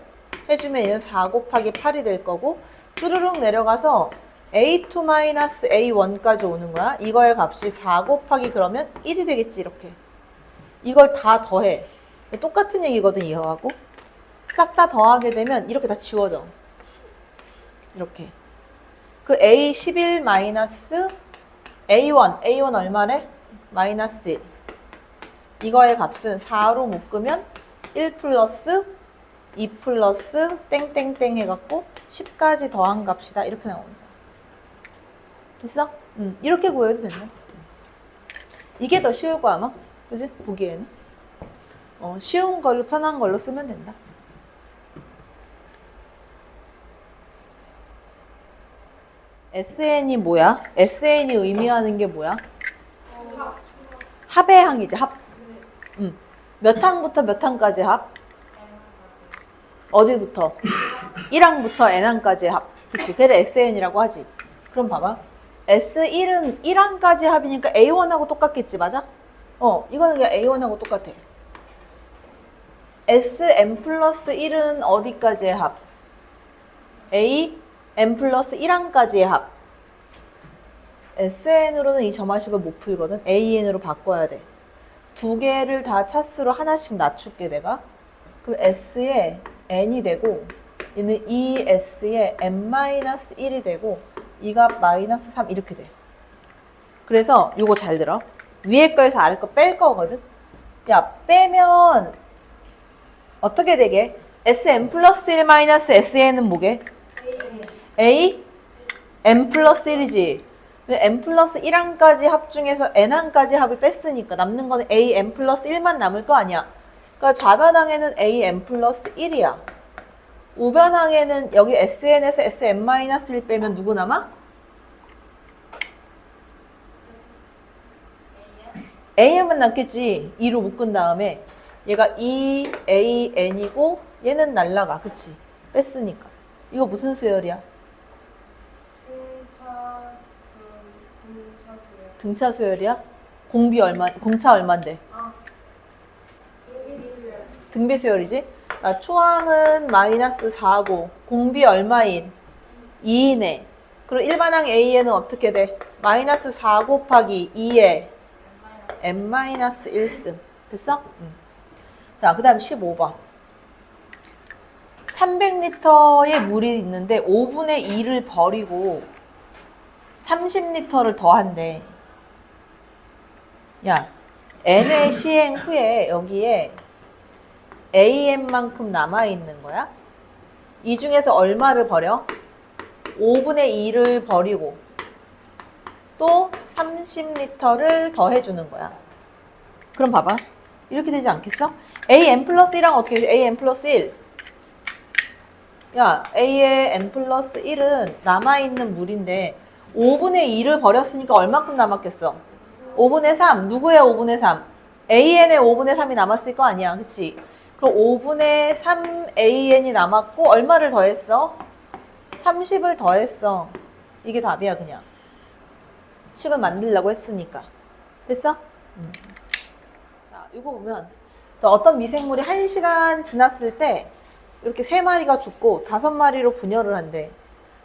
S1: 해주면 얘는 4 곱하기 8이 될 거고 쭈르륵 내려가서 A2 마이너스 A1까지 오는 거야. 이거의 값이 4 곱하기 그러면 1이 되겠지 이렇게. 이걸 다 더해. 똑같은 얘기거든 이거하고. 싹 다 더하게 되면 이렇게 다 지워져. 이렇게. 그 A11 마이너스 A1 얼마래? 마이너스 1. 이거의 값은 4로 묶으면 1 플러스 2 플러스 땡땡땡 해갖고 10까지 더한 값이다. 이렇게 나옵니다. 됐어? 이렇게 구해도 된다. 이게 더 쉬울 거야 아마. 그지? 보기에는. 쉬운 걸로 편한 걸로 쓰면 된다. SN이 뭐야? SN이 의미하는 게 뭐야? 합의 항이지, 합. 몇 항부터 몇 항까지 합? 어디부터? 1항부터 n항까지 합. 그치? 걔를 SN이라고 하지. 그럼 봐봐. S1은 1항까지 합이니까 A1하고 똑같겠지, 맞아? 이거는 그냥 A1하고 똑같아. Sn 플러스 1은 어디까지의 합? A, n 플러스 1항까지의 합. Sn으로는 이 점화식을 못 풀거든. AN으로 바꿔야 돼. 두 개를 다 차수로 하나씩 낮출게 내가. 그럼 S에 n이 되고 얘는 2S에 n-1이 되고 이 값 마이너스 3 이렇게 돼. 그래서 요거 잘 들어. 위에 거에서 아래 거 뺄 거거든. 야, 빼면 어떻게 되게? Sn 플러스 1 마이너스 Sn은 뭐게? A? n 플러스 1이지. n 플러스 1항까지 합 중에서 n항까지 합을 뺐으니까 남는 거는 a n 플러스 1만 남을 거 아니야. 그러니까 좌변항에는 a n 플러스 1이야. 우변항에는 여기 sn에서 sn 마이너스 1 빼면 누구 남아? an만 남겠지. 2로 묶은 다음에 얘가 2an이고 얘는 날라가. 그치? 뺐으니까. 이거 무슨 수열이야? 등차 수열이야? 공차 얼만데? 등비 수열이지? 초항은 마이너스 4고 공비 얼마인? 2이네. 그럼 일반항 A에는 어떻게 돼? 마이너스 4 곱하기 2에 n-1승. 됐어? 자, 그 다음 15번. 300리터의 물이 있는데 5분의 2를 버리고 30리터를 더한대. 야, n의 시행 후에 여기에 AN만큼 남아있는 거야? 이 중에서 얼마를 버려? 5분의 2를 버리고 또 30리터를 더해주는 거야. 그럼 봐봐. 이렇게 되지 않겠어? AN 플러스 1랑 어떻게 되지? AN 플러스 1. 야, A의 n 플러스 1은 남아있는 물인데 5분의 2를 버렸으니까 얼마큼 남았겠어? 5분의 3. 누구의 5분의 3? AN의 5분의 3이 남았을 거 아니야. 그치? 그럼 5분의 3 AN이 남았고 얼마를 더했어? 30을 더했어. 이게 답이야 그냥. 식을 만들려고 했으니까. 됐어? 자, 이거 보면 어떤 미생물이 1시간 지났을 때 이렇게 3마리가 죽고 5마리로 분열을 한대.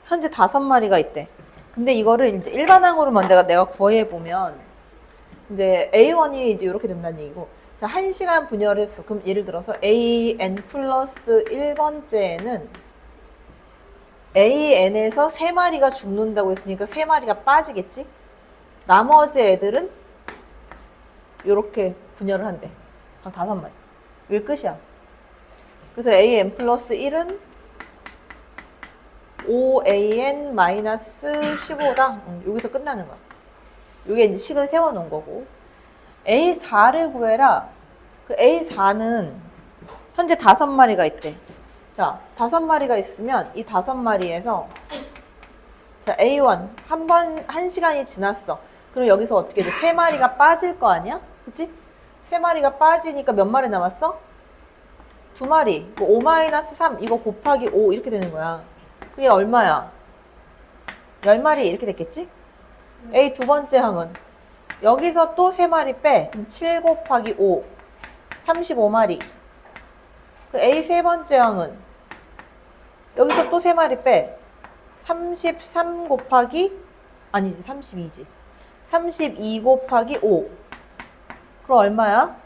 S1: 현재 5마리가 있대. 근데 이거를 이제 일반항으로만 내가 구해보면 이제 A1이 이제 이렇게 된다는 얘기고. 자, 1시간 분열했어. 그럼 예를 들어서 AN 플러스 1번째는 AN에서 3마리가 죽는다고 했으니까 3마리가 빠지겠지? 나머지 애들은 이렇게 분열을 한대. 각 5마리. 이게 끝이야. 그래서 AN 플러스 1은 5AN 마이너스 15다. 여기서 끝나는 거야. 이게 이제 식을 세워놓은 거고. A4를 구해라. 그 A4는 현재 5마리가 있대. 자, 5마리가 있으면 이 5마리에서 자, A1 한 시간이 지났어. 그럼 여기서 어떻게 돼? 3마리가 빠질 거 아니야? 그치? 3마리가 빠지니까 몇 마리 남았어? 2마리. 5-3 이거 곱하기 5 이렇게 되는 거야. 그게 얼마야? 10마리 이렇게 됐겠지? A 두 번째 항은 여기서 또 3마리 빼. 그럼 7 곱하기 5 35마리. 그 A 세 번째 항은 여기서 또 3마리 빼. 33 곱하기 아니지 32지. 32 곱하기 5. 그럼 얼마야?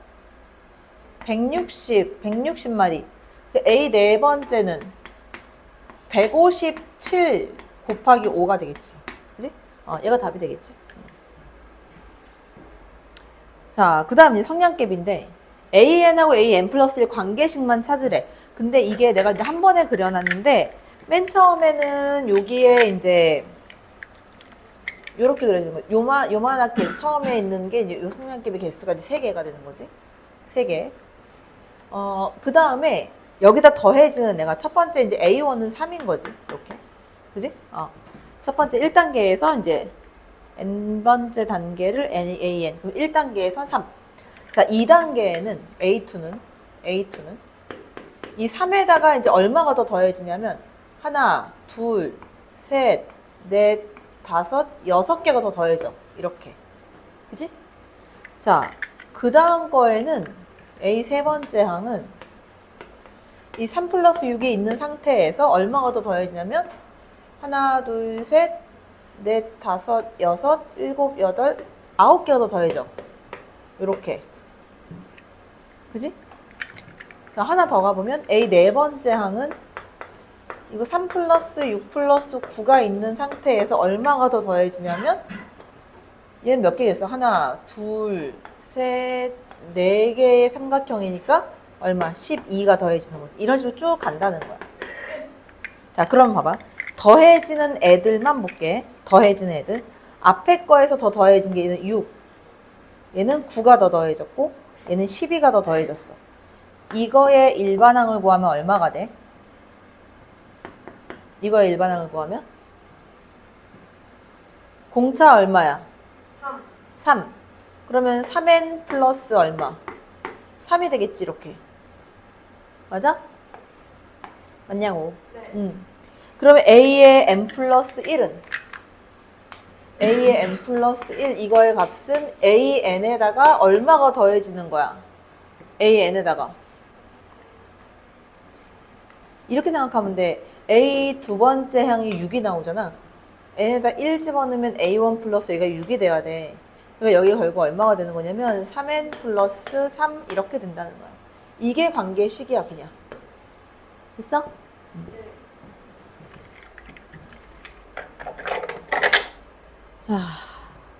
S1: 160마리. 그 A 네 번째는 157 곱하기 5가 되겠지. 그지? 얘가 답이 되겠지. 자, 그 다음 이제 성량갭인데 AN하고 AN 플러스 1 관계식만 찾으래. 근데 이게 내가 이제 한 번에 그려놨는데 맨 처음에는 여기에 이제 요렇게 그려지는 거야. 요만하게 처음에 있는 게 이제 요 성량갭의 개수가 이제 3개가 되는 거지. 3개. 그 다음에 여기다 더해지는 애가 첫 번째 이제 A1은 3인 거지. 이렇게. 그지? 첫 번째 1단계에서 이제 n번째 단계를 AN. 그럼 1단계에서 3. 자, 2단계에는 A2는 이 3에다가 이제 얼마가 더 더해지냐면 하나, 둘, 셋, 넷, 다섯, 6개가 더 더해져. 이렇게. 그지? 자, 그 다음 거에는 A 세 번째 항은 이 3 플러스 6이 있는 상태에서 얼마가 더 더해지냐면 하나, 둘, 셋, 넷, 다섯, 여섯, 일곱, 여덟, 9개가 더 더해져. 이렇게. 그지? 자, 하나 더 가보면 A 네 번째 항은 이거 3 플러스 6 플러스 9가 있는 상태에서 얼마가 더 더해지냐면 얘는 몇 개겠어? 하나, 둘, 셋, 네 개의 삼각형이니까 얼마? 12가 더해지는 거지. 이런 식으로 쭉 간다는 거야. 자, 그럼 봐봐. 더해지는 애들만 볼게. 더해지는 애들. 앞에 거에서 더 더해진 게 얘는 6. 얘는 9가 더 더해졌고 얘는 12가 더 더해졌어. 이거의 일반항을 구하면 얼마가 돼? 이거의 일반항을 구하면? 공차 얼마야?
S2: 3.
S1: 3. 그러면 3n 플러스 얼마? 3이 되겠지, 이렇게. 맞아? 맞냐고?
S2: 네.
S1: 그러면 A의 n 플러스 1은? A의 n 플러스 1, 이거의 값은 AN에다가 얼마가 더해지는 거야? AN에다가. 이렇게 생각하면 돼. A 두 번째 항이 6이 나오잖아. n에다 1 집어넣으면 A1 플러스 얘가 6이 돼야 돼. 그러니까 여기 결국 얼마가 되는 거냐면 3n 플러스 3 이렇게 된다는 거야. 이게 관계식이야, 그냥. 됐어? 자,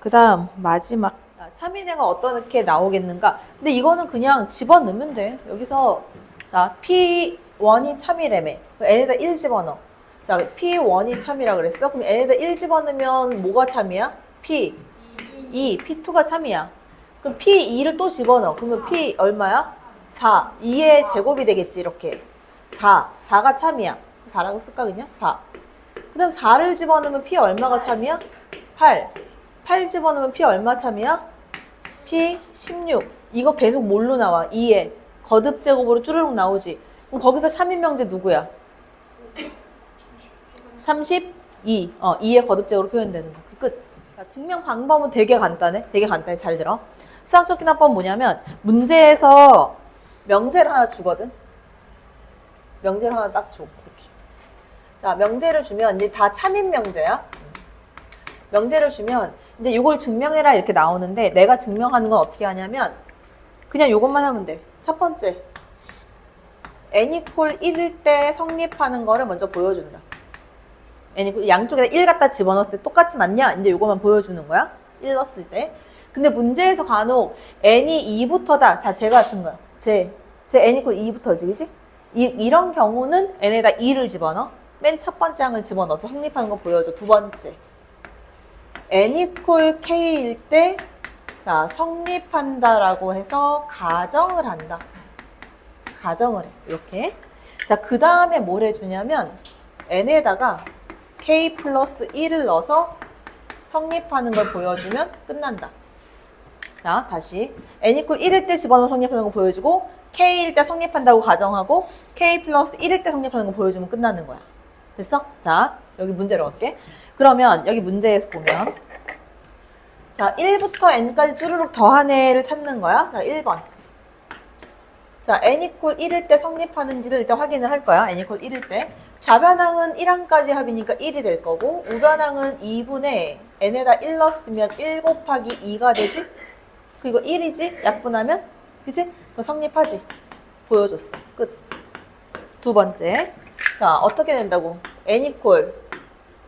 S1: 그 다음 마지막. 참인애가 어떻게 나오겠는가? 근데 이거는 그냥 집어넣으면 돼. 여기서 자, P1이 참이래매. n에다 1 집어넣어. 자, P1이 참이라 그랬어? 그럼 n에다 1 집어넣으면 뭐가 참이야? P2, P2가 참이야. 그럼 P2를 또 집어넣어. 그러면 P 얼마야? 4. 2의 제곱이 되겠지, 이렇게. 4가 참이야. 4라고 쓸까, 그냥? 4. 그 다음 4를 집어넣으면 P 얼마가 참이야? 8 집어넣으면 P 얼마 참이야? P 16. 이거 계속 뭘로 나와? 2에 거듭 제곱으로 쭈르륵 나오지. 그럼 거기서 참인 명제 누구야? 32. 2의 거듭 제곱으로 표현되는 거. 끝. 자, 증명 방법은 되게 간단해. 되게 간단해. 잘 들어. 수학적 기납법은 뭐냐면 문제에서 명제를 하나 주거든. 명제를 하나 딱 줘. 이렇게. 자, 명제를 주면 이제 다 참인 명제야. 명제를 주면 이제 이걸 증명해라 이렇게 나오는데 내가 증명하는 건 어떻게 하냐면 그냥 이것만 하면 돼. 첫 번째, n 이퀄 1일 때 성립하는 거를 먼저 보여준다. n 이퀄 양쪽에다 1 갖다 집어넣었을 때 똑같이 맞냐? 이제 이것만 보여주는 거야. 1 넣었을 때. 근데 문제에서 간혹 n이 2부터다. 자, 쟤 같은 거야. 쟤 n 이퀄 2부터지, 그지? 이런 경우는 n에다 2를 집어넣어. 맨 첫 번째 항을 집어넣어서 성립하는 거 보여줘. 두 번째, n 이퀄 k일 때 자, 성립한다라고 해서 가정을 한다. 가정을 해. 이렇게. 자, 그 다음에 뭘 해주냐면 n에다가 k 플러스 1을 넣어서 성립하는 걸 보여주면 끝난다. 자, 다시 n 이퀄 1일 때 집어넣어 성립하는 거 보여주고 k일 때 성립한다고 가정하고 k 플러스 1일 때 성립하는 거 보여주면 끝나는 거야. 됐어? 자, 여기 문제로 갈게. 그러면 여기 문제에서 보면 자, 1부터 n까지 쭈루룩 더한 애를 찾는 거야. 자, 1번. 자, n 이퀄 1일 때 성립하는지를 일단 확인을 할 거야. n 이퀄 1일 때. 좌변항은 1항까지 합이니까 1이 될 거고 우변항은 2분의 n에다 1 넣었으면 1 곱하기 2가 되지? 그리고 1이지? 약분하면? 그치? 그 성립하지? 보여줬어. 끝. 두 번째. 자, 어떻게 된다고? n 이퀄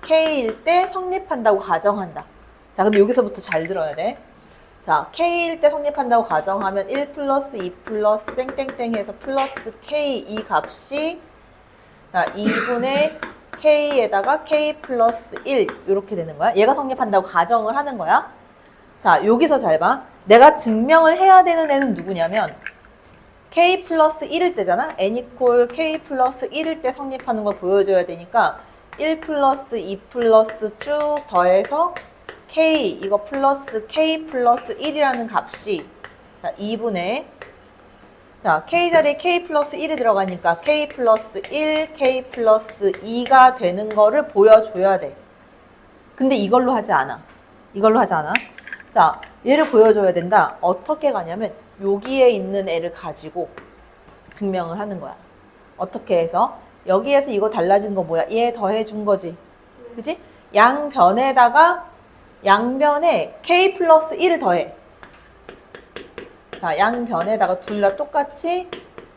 S1: k일 때 성립한다고 가정한다. 자, 근데 여기서부터 잘 들어야 돼. 자, k일 때 성립한다고 가정하면 1 플러스 2 플러스 땡땡땡 해서 플러스 k 이 값이 자, 2분의 k에다가 k 플러스 1 이렇게 되는 거야. 얘가 성립한다고 가정을 하는 거야. 자, 여기서 잘 봐. 내가 증명을 해야 되는 애는 누구냐면 k 플러스 1일 때잖아. n 이퀄 k 플러스 1일 때 성립하는 걸 보여줘야 되니까 1 플러스 2 플러스 쭉 더해서 k 이거 플러스 k 플러스 1이라는 값이 자, 2분의 자, k 자리에 k 플러스 1이 들어가니까 k 플러스 1, k 플러스 2가 되는 거를 보여줘야 돼. 근데 이걸로 하지 않아. 이걸로 하지 않아. 자, 얘를 보여줘야 된다. 어떻게 가냐면 여기에 있는 애를 가지고 증명을 하는 거야. 어떻게 해서? 여기에서 이거 달라진 거 뭐야? 얘 더해준 거지. 그지? 양변에다가 양변에 k 플러스 1을 더해. 자, 양변에다가 둘 다 똑같이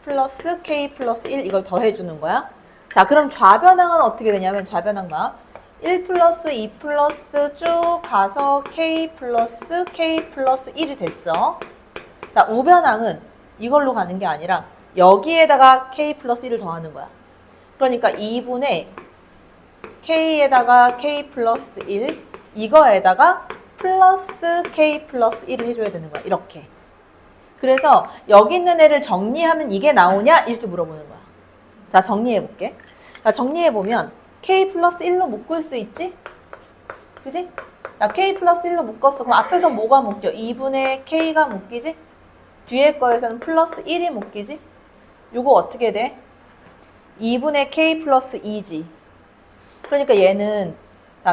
S1: 플러스 k 플러스 1 이걸 더해주는 거야. 자, 그럼 좌변항은 어떻게 되냐면 좌변항과 1 플러스 2 플러스 쭉 가서 k 플러스 1이 됐어. 자, 우변항은 이걸로 가는 게 아니라 여기에다가 k 플러스 1을 더하는 거야. 그러니까 2분의 k에다가 k 플러스 1 이거에다가 플러스 k 플러스 1을 해줘야 되는 거야. 이렇게. 그래서 여기 있는 애를 정리하면 이게 나오냐? 이렇게 물어보는 거야. 자, 정리해볼게. 자, 정리해보면 k 플러스 1로 묶을 수 있지? 그지? 자, k 플러스 1로 묶었어. 그럼 앞에서 뭐가 묶여? 2분의 k가 묶이지? 뒤에 거에서는 플러스 1이 묶이지? 요거 어떻게 돼? 2분의 k 플러스 2지. 그러니까 얘는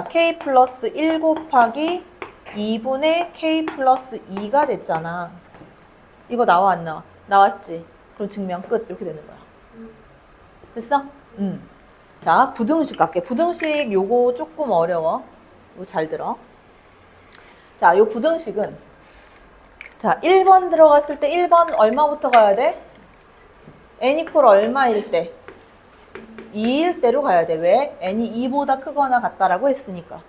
S1: k 플러스 1 곱하기 2분의 k 플러스 2가 됐잖아. 이거 나와 안 나와? 나왔지. 그럼 증명 끝. 이렇게 되는 거야. 됐어? 자, 부등식 갈게. 부등식 요거 조금 어려워. 이거 잘 들어. 자, 요 부등식은 자, 1번 들어갔을 때 1번 얼마부터 가야 돼? n 이퀄 얼마일 때? 2일 때로 가야 돼. 왜? n이 2보다 크거나 같다라고 했으니까.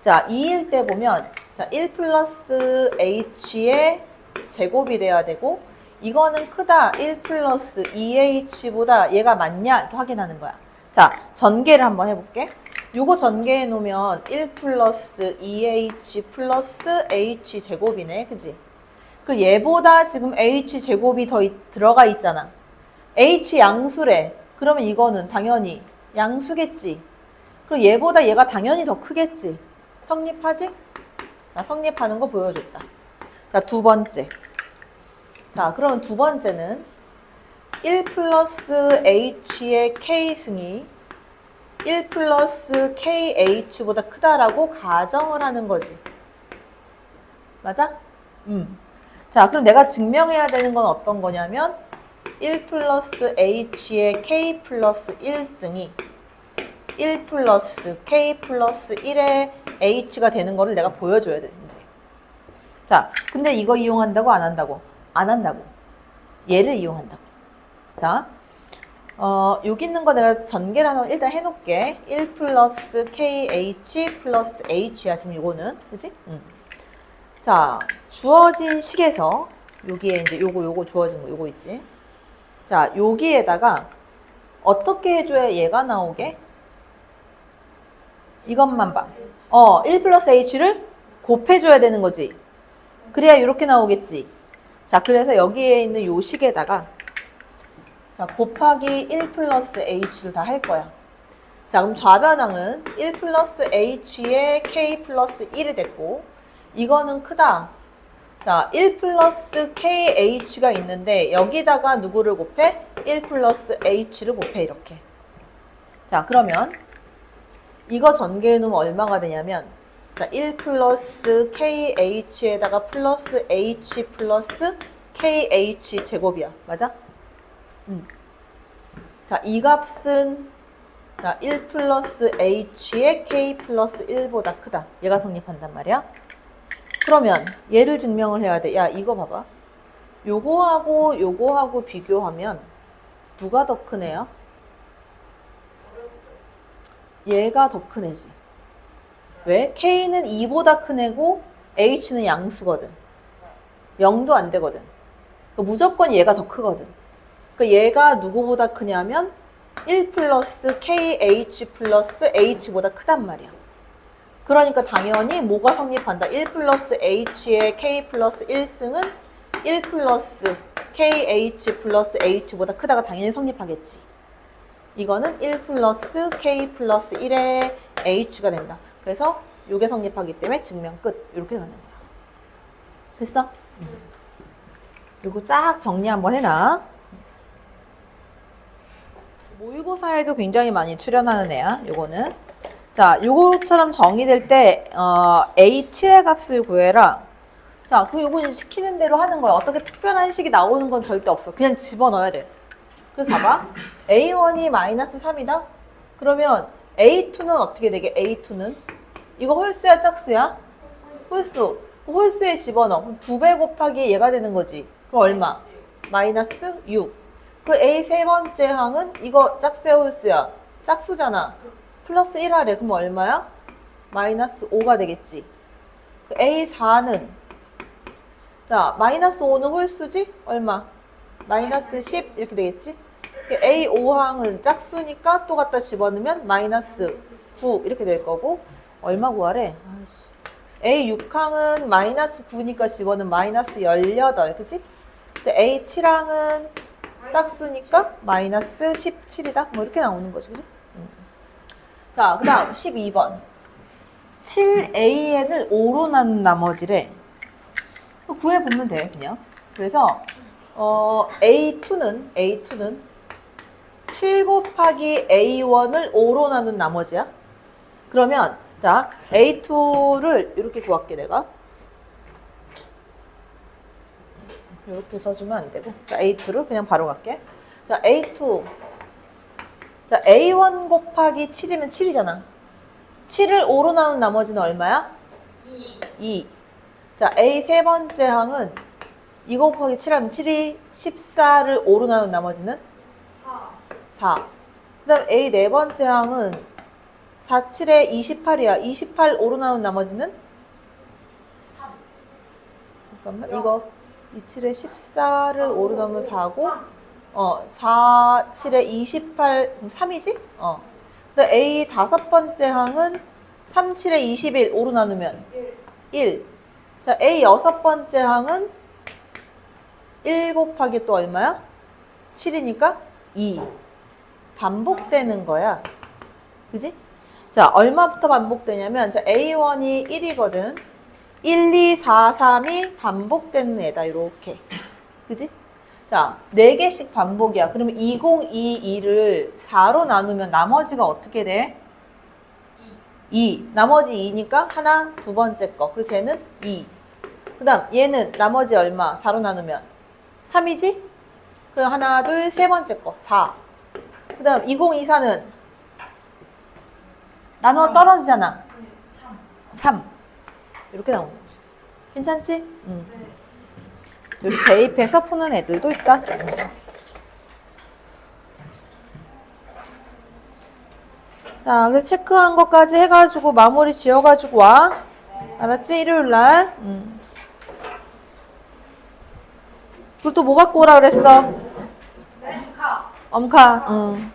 S1: 자, 2일 때 보면 자, 1 플러스 h의 제곱이 돼야 되고 이거는 크다. 1 플러스 2h보다 얘가 많냐? 이렇게 확인하는 거야. 자, 전개를 한번 해볼게. 요거 전개해 놓으면 1 플러스 2h 플러스 h 제곱이네. 그지? 그 얘보다 지금 h 제곱이 더 들어가 있잖아. h 양수래. 그러면 이거는 당연히 양수겠지. 그리고 얘보다 얘가 당연히 더 크겠지. 성립하지? 자, 성립하는 거 보여줬다. 자, 두 번째. 자, 그러면 두 번째는 1 플러스 h의 k승이 1 플러스 kh보다 크다라고 가정을 하는 거지. 맞아? 자, 그럼 내가 증명해야 되는 건 어떤 거냐면 1 플러스 h의 k 플러스 1승이 1 플러스 k 플러스 1의 h가 되는 거를 내가 보여줘야 돼. 자, 근데 이거 이용한다고 안 한다고? 안 한다고. 얘를 이용한다고. 자, 여기 있는 거 내가 전개를 하나 일단 해놓을게. 1 플러스 kh 플러스 h야, 지금 요거는. 그치? 자, 주어진 식에서 여기에 이제 요거 주어진 거 요거 있지. 자, 여기에다가 어떻게 해줘야 얘가 나오게? 이것만 봐. 1 플러스 h를 곱해줘야 되는 거지. 그래야 이렇게 나오겠지. 자, 그래서 여기에 있는 요 식에다가 자, 곱하기 1 플러스 h를 다 할 거야. 자, 그럼 좌변항은 1 플러스 h의 k 플러스 1이 됐고 이거는 크다. 자, 1 플러스 kh가 있는데 여기다가 누구를 곱해? 1 플러스 h를 곱해. 이렇게. 자, 그러면 이거 전개해 놓으면 얼마가 되냐면 자, 1 플러스 kh에다가 플러스 h 플러스 kh 제곱이야. 맞아? 자, 이 값은 자, 1 플러스 h의 k 플러스 1보다 크다. 얘가 성립한단 말이야. 그러면 얘를 증명을 해야 돼. 야, 이거 봐봐. 요거하고 비교하면 누가 더 큰 애야? 얘가 더 큰 애지. 왜? K는 2보다 큰 애고 H는 양수거든. 0도 안 되거든. 그러니까 무조건 얘가 더 크거든. 그러니까 얘가 누구보다 크냐면 1 플러스 KH 플러스 H보다 크단 말이야. 그러니까 당연히 뭐가 성립한다? 1 플러스 H의 K 플러스 1승은 1 플러스 KH 플러스 H보다 크다가 당연히 성립하겠지. 이거는 1 플러스 K 플러스 1의 H가 된다. 그래서 이게 성립하기 때문에 증명 끝. 이렇게 가는 거야. 됐어? 이거 쫙 정리 한번 해놔. 모의고사에도 굉장히 많이 출연하는 애야. 요거는. 자, 요거처럼 정의될 때 A7의 값을 구해라. 자, 그럼 요거 이제 시키는 대로 하는 거야. 어떻게 특별한 식이 나오는 건 절대 없어. 그냥 집어넣어야 돼. 그래서 봐봐. A1이 마이너스 3이다? 그러면 A2는 어떻게 되게? A2는? 이거 홀수야, 짝수야? 홀수. 홀수에 집어넣어. 그럼 2배 곱하기 얘가 되는 거지. 그럼 얼마? 마이너스 6. 그 A 세 번째 항은 이거 짝수야, 홀수야? 짝수잖아. 플러스 1하래. 그럼 얼마야? 마이너스 5가 되겠지. 그 A4는 자, 마이너스 5는 홀수지? 얼마? 마이너스 10 이렇게 되겠지? A5항은 짝수니까 또 갖다 집어넣으면 마이너스 9 이렇게 될 거고 얼마 구하래? 아이씨. A6항은 마이너스 9니까 집어넣으면 마이너스 18 그치? 근데 A7항은 짝수니까 마이너스 17이다? 뭐 이렇게 나오는 거지 그치? 자, 그 다음 12번 7AN을 5로 나눈 나머지래. 구해보면 돼 그냥. 그래서 A2는 7 곱하기 A1을 5로 나눈 나머지야. 그러면 자 A2를 이렇게 구할게 내가. 이렇게 써주면 안 되고 자 A2를 그냥 바로 갈게. 자 A2 자 A1 곱하기 7이면 7이잖아. 7을 5로 나눈 나머지는 얼마야? 2. 자 A 세 번째 항은 2 곱하기 7하면 7이 14를 5로 나눈 나머지는 4. 그 다음 A 네 번째 항은 4, 7에 28이야. 28 5로 나눈 나머지는
S2: 3.
S1: 잠깐만 이거 2, 7에 14를 5로 나누면 4고 4, 7에 28 그럼 3이지? 근데 A 다섯 번째 항은 3, 7에 21 5로 나누면 1. 자 A 여섯 번째 항은 1 곱하기 또 얼마야? 7이니까 2. 반복되는 거야. 그지? 자, 얼마부터 반복되냐면, 자, A1이 1이거든. 1, 2, 4, 3이 반복되는 애다, 이렇게. 그지? 자, 4개씩 반복이야. 그러면 2022를 4로 나누면 나머지가 어떻게 돼? 2. 나머지 2니까 하나, 두 번째 거. 그래서 얘는 2. 그 다음, 얘는 나머지 얼마? 4로 나누면 3이지? 그럼 하나, 둘, 세 번째 거. 4. 그 다음 2024는 나눠 떨어지잖아. 3. 이렇게 나오는 거지. 괜찮지? 응. 이렇게 대입해서 푸는 애들도 있다. 자, 그래서 체크한 것까지 해가지고 마무리 지어가지고 와. 알았지? 일요일날. 그리고 또 뭐 갖고 오라 그랬어? 엄카. 응.